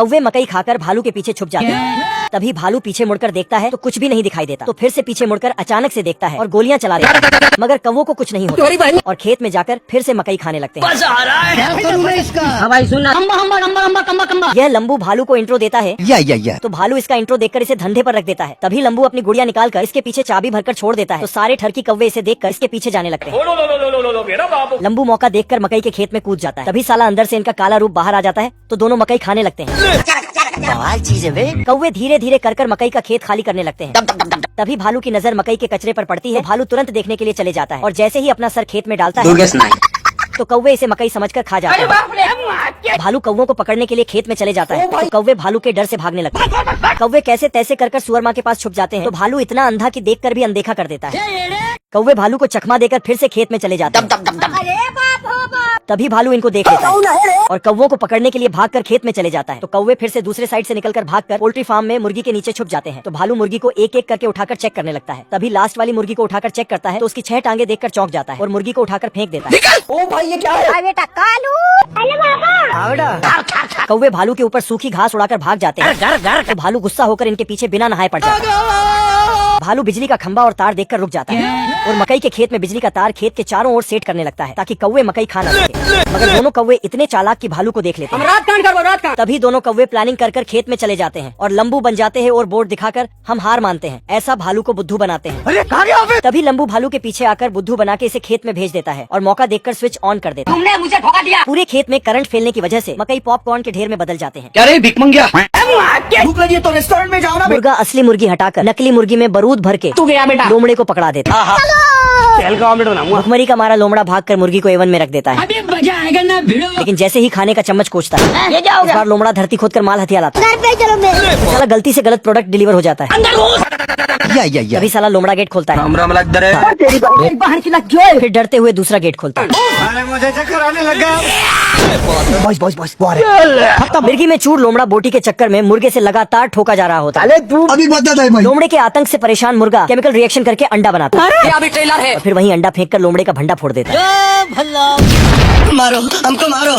कौवे मकई खाकर भालू के पीछे छुप जाते हैं। तभी भालू पीछे मुड़कर देखता है तो कुछ भी नहीं दिखाई देता। तो फिर से पीछे मुड़कर अचानक से देखता है और गोलियां चला देता है, मगर कौवों को कुछ नहीं होता और खेत में जाकर फिर से मकई खाने लगते हैं। यह लंबू भालू को इंट्रो देता है। तो भालू इसका इंट्रो देखकर इसे धंधे पर रख देता है। तभी लंबू अपनी गुड़िया निकालकर इसके पीछे चाबी भरकर छोड़ देता है। तो सारे ठरकी कौवे इसे देखकर इसके पीछे जाने लगते हैं। लंबू मौका देखकर मकई के खेत में कूद जाता है। तभी साला अंदर से इनका काला रूप बाहर आ जाता है तो दोनों मकई खाने लगते हैं। बवाल चीज है बे। कौवे धीरे धीरे कर मकई का खेत खाली करने लगते हैं। तभी भालू की नजर मकई के कचरे पर पड़ती है। भालू तुरंत देखने के लिए चले जाता है और जैसे ही अपना सर खेत में डालता है तो कौवे इसे मकई समझकर खा जाते हैं। भालू कौवों को पकड़ने के लिए खेत में चले जाता है तो कौवे भालू के डर से भागने लगते हैं। कौवे कैसे तैसे कर सुअर माँ के पास छुप जाते हैं तो भालू इतना अंधा कि देखकर भी अनदेखा कर देता है। कौवे भालू को चकमा देकर फिर से खेत में चले जाते हैं। तभी भालू इनको देख लेता है और कौवों को पकड़ने के लिए भागकर खेत में चले जाता है। तो कौवे फिर से दूसरे साइड से निकलकर भागकर पोल्ट्री फार्म में मुर्गी के नीचे छुप जाते हैं। तो भालू मुर्गी को एक एक करके उठाकर चेक करने लगता है। तभी लास्ट वाली मुर्गी को उठाकर चेक करता है तो उसकी 6 टांगे देखकर चौंक जाता है और मुर्गी को उठाकर फेंक देता है। ओ भाई ये क्या है? बेटा कालू। कौवे भालू के ऊपर सूखी घास उड़ाकर भाग जाते हैं। तो भालू गुस्सा होकर इनके पीछे बिना नहाए पड़ जाता है। भालू बिजली का खंभा और तार देखकर रुक जाता है और मकई के खेत में बिजली का तार खेत के चारों ओर सेट करने लगता है ताकि कौवे मकई खा न सके। मगर दोनों कौवे इतने चालाक कि भालू को देख लेते हैं। तभी दोनों कौवे प्लानिंग कर खेत में चले जाते हैं और लंबू बन जाते हैं और बोर्ड दिखाकर हम हार मानते हैं। ऐसा भालू को बुद्धू बनाते हैं। अरे कहाँ गया बे? तभी लंबू भालू के पीछे आकर बुद्धू बना के इसे खेत में भेज देता है और मौका देखकर स्विच ऑन कर देता है। तुमने मुझे धोखा दिया। पूरे खेत में करंट फैलने की वजह से मकई पॉपकॉर्न के ढेर में बदल जाते हैं। क्या रे भिख मंगिया? भूख लगी है तो रेस्टोरेंट में जाओ ना। मुर्गा असली मुर्गी हटाकर नकली मुर्गी में बारूद भर के तू गया बेटा। लोमड़े को पकड़ा देता है। तेल का ऑमलेट बनाऊंगा। भुखमरी का मारा लोमड़ा भागकर मुर्गी को एवन में रख देता है। अभी मजा आएगा ना भिड़ो। लेकिन जैसे ही खाने का चम्मच कोचता है ये जाओगे इस बार लोमड़ा धरती खोदकर माल हथिया लाता है। घर पे चलो मेरे। साला गलती से गलत प्रोडक्ट डिलीवर हो जाता है। अंदर घुस। तभी साला लोमड़ा गेट खोलता है। बाहर की लग जो। फिर डरते हुए दूसरा गेट खोलता है। अरे मुझे चक्कर आने लगा। मिर्गी में चूर लोमड़ा बोटी के चक्कर में मुर्गे से लगातार ठोका जा रहा होता है। अरे तू अभी बता दे भाई। लोमड़े के आतंक से परेशान मुर्गा केमिकल रिएक्शन करके अंडा बनाता है। ये अभी ट्रेलर है। और फिर वहीं अंडा फेंककर लोमड़े का भंडा फोड़ देता है। मारो हमको मारो।